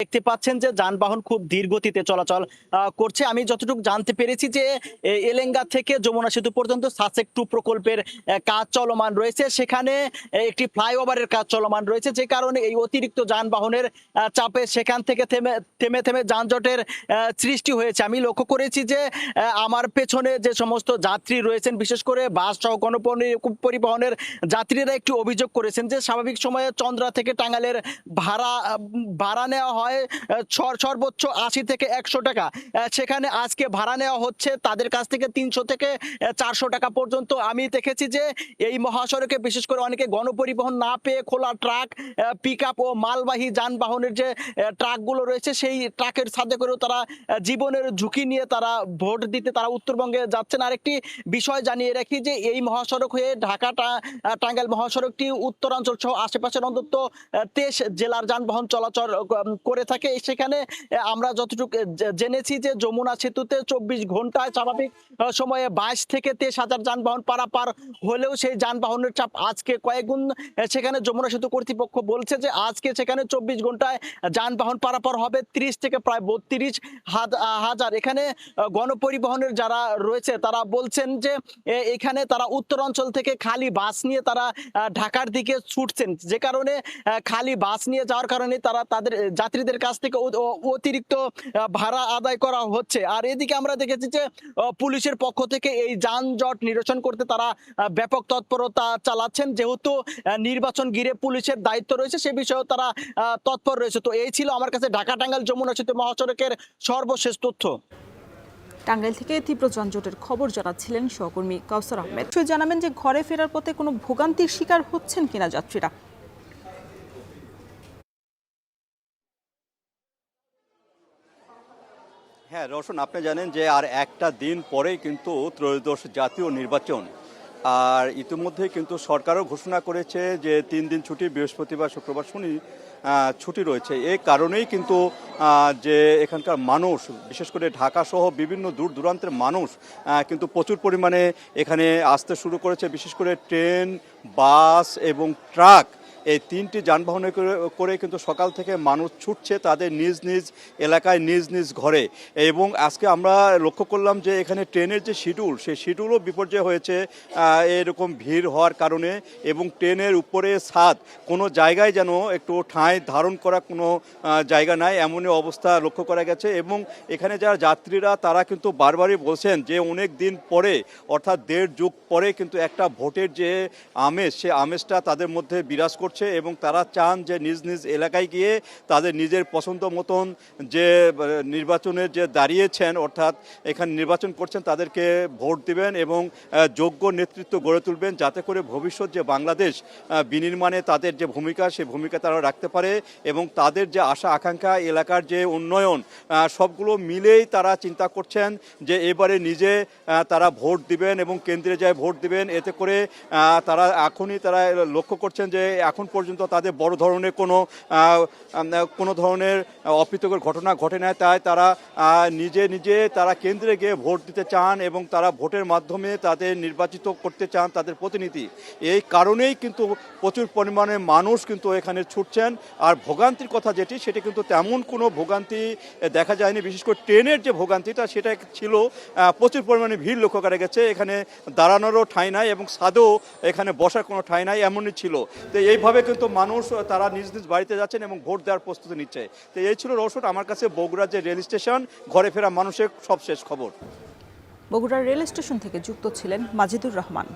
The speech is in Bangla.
দেখতে পাচ্ছেন যে যানবাহন খুব ধীর গতিতে চলাচল করছে। আমি যতটুকু জানতে পেরেছি যে এলেঙ্গা থেকে যমুনা সেতু পর্যন্ত সাসেক 2 প্রকল্পের কাজ চলমান রয়েছে। সেখানে একটি ফ্লাইওভারের কাজ চলমান রয়েছে, যে কারণে এই অতিরিক্ত যানবাহনের চাপে সেখান থেকে থেমে থেমে যানজটের সৃষ্টি হয়েছে। আমি লক্ষ্য করেছি যে আমার পেছনে যে সমস্ত যাত্রী রয়েছেন, বিশেষ করে বাস সহ গণপরিবহনের যাত্রীরা একটি অভিযোগ করেছেন যে স্বাভাবিক সময়ে চন্দ্রা থেকে টাঙ্গাইলের ভাড়া নেওয়া হয় সর্বোচ্চ ৮০ থেকে ১০০ টাকা। সেখানে আজকে ভাড়া নেওয়া হচ্ছে তাদের কাছ থেকে ৩০০ থেকে ৪০০ টাকা পর্যন্ত। আমি দেখেছি যে এই মহাসড়কে বিশেষ করে অনেকে গণপরিবহন না পেয়ে খোলা ট্রাক, পিকআপ ও মালবাহী যানবাহনের যে ট্রাকগুলো রয়েছে সেই ট্রাকের ছাদে করেও তারা জীবনের ঝুঁকি নিয়ে তারা ভোট দিতে তারা উত্তরবঙ্গে যাচ্ছেন। আরেকটি বিষয় জানিয়ে রাখি যে এই মহাসড়ক হয়ে ঢাকা টাঙ্গাইল মহাসড়কটি উত্তরাঞ্চল সহ আশেপাশের অন্তত ২৩ জেলার যানবাহন চলাচল করে থাকে। সেখানে আমরা যতটুকু জেনেছি যে যমুনা সেতুতে ২৪ ঘন্টায় স্বাভাবিক সময়ে ২২ থেকে ২৩ হাজার যানবাহন পারাপার হলেও সেই যানবাহনের চাপ আজকে কয়েকগুণ। সেখানে যমুনা সেতু কর্তৃপক্ষ বলছে যে আজকে সেখানে ২৪ ঘন্টায় যানবাহন পারাপার হবে ৩০ থেকে প্রায় ৩২ হাজার। এখানে গণপরিবহনের যারা রয়েছে তারা বলছেন যে এখানে তারা উত্তরাঞ্চল থেকে খালি বাস নিয়ে তারা ঢাকার দিকে ছুটছেন, যে কারণে খালি বাস নিয়ে যাওয়ার কারণে তারা তাদের যাত্রীদের কাছ থেকে অতিরিক্ত ভাড়া আদায় করা হচ্ছে। আর এদিকে আমরা দেখেছি যে পুলিশের পক্ষ থেকে এই যানজট নিরসন করতে তারা ব্যাপক তৎপরতা চালাচ্ছেন, যেহেতু নির্বাচন ঘিরে পুলিশের দায়িত্ব রয়েছে সে বিষয়েও তারা তৎপর রয়েছে। তো এই ছিল আমার কাছে ঢাকা টাঙ্গাইল যমুনা সেতু মহাসড়কের সর্বশেষ তথ্য। টাঙ্গাইল থেকে তীব্র যানজটের খবর জানাচ্ছিলেন সহকর্মী কাউসার আহমেদ। জানাবেন যে ঘরে ফেরার পথে কোনো ভোগান্তির শিকার হচ্ছেন কিনা যাত্রীরা। হ্যাঁ রওশন, আপনি জানেন যে আর একটা দিন পরেই কিন্তু ত্রয়োদশ জাতীয় নির্বাচন। আর ইতিমধ্যেই কিন্তু সরকারও ঘোষণা করেছে যে ৩ দিন ছুটি, বৃহস্পতিবার শুক্রবার শনি ছুটি রয়েছে। এই কারণেই কিন্তু যে এখানকার মানুষ, বিশেষ করে ঢাকা সহ বিভিন্ন দূর দূরান্তের মানুষ কিন্তু প্রচুর পরিমাণে এখানে আসতে শুরু করেছে। বিশেষ করে ট্রেন, বাস এবং ট্রাক, এই ৩টি যানবাহনে করে কিন্তু সকাল থেকে মানুষ ছুটছে তাদের নিজ নিজ এলাকায়, নিজ নিজ ঘরে। এবং আজকে আমরা লক্ষ্য করলাম যে এখানে ট্রেনের যে শিডিউল, সেই শিডিউলও বিপর্যয় হয়েছে এরকম ভিড় হওয়ার কারণে। এবং ট্রেনের উপরে ছাদ, কোনো জায়গায় যেন একটু ঠাঁই ধারণ করা কোনো জায়গা নাই, এমনই অবস্থা লক্ষ্য করা গেছে। এবং এখানে যারা যাত্রীরা তারা কিন্তু বারবারই বলছেন যে অনেক দিন পরে, অর্থাৎ ১.৫ যুগ পরে কিন্তু একটা ভোটের যে আমেজ, সে আমেজটা তাদের মধ্যে বিরাজ করছে। এবং তারা চান যে নিজ নিজ এলাকায় গিয়ে তাদের নিজের পছন্দ মতন যে নির্বাচনের যে দাঁড়িয়েছেন, অর্থাৎ এখানে নির্বাচন করছেন, তাদেরকে ভোট দিবেন এবং যোগ্য নেতৃত্ব গড়ে তুলবেন, যাতে করে ভবিষ্যৎ যে বাংলাদেশ বিনির্মাণে তাদের যে ভূমিকা, সেই ভূমিকা তারা রাখতে পারে। এবং তাদের যে আশা আকাঙ্ক্ষা, এলাকার যে উন্নয়ন, সবগুলো মিলেই তারা চিন্তা করছেন যে এবারে নিজে তারা ভোট দিবেন এবং কেন্দ্রে যায় ভোট দিবেন। এতে করে তারা এখনই তারা লক্ষ্য করছেন যে এখন পর্যন্ত তাদের বড় ধরনের কোনো ধরনের অপ্রীতিকর ঘটনা ঘটে না, তাই তারা নিজে তারা কেন্দ্রে গিয়ে ভোট দিতে চান এবং তারা ভোটের মাধ্যমে তাদের নির্বাচিত করতে চান তাদের প্রতিনিধি। এই কারণেই কিন্তু প্রচুর পরিমাণে মানুষ কিন্তু এখানে ছুটছেন। আর ভোগান্তির কথা সেটি কিন্তু তেমন কোনো ভোগান্তি দেখা যায়নি। বিশেষ করে ট্রেনের যে ভোগান্তিটা, সেটা ছিল প্রচুর পরিমাণে ভিড় লক্ষ্য করা গেছে। এখানে দাঁড়ানোরও ঠাঁই নাই এবং ছাদেও এখানে বসার কোনো ঠাঁই নাই, এমনই ছিল। তো এইভাবে কিন্তু মানুষ তারা নিজ নিজ বাড়িতে যাচ্ছেন এবং ভোট দেওয়ার প্রস্তুতি নিচ্ছে। তো এই ছিল রওশন আমার কাছে বগুড়ার যে রেল স্টেশন, ঘরে ফেরা মানুষের সবশেষ খবর। বগুড়ার রেল স্টেশন থেকে যুক্ত ছিলেন মাজিদুর রহমান।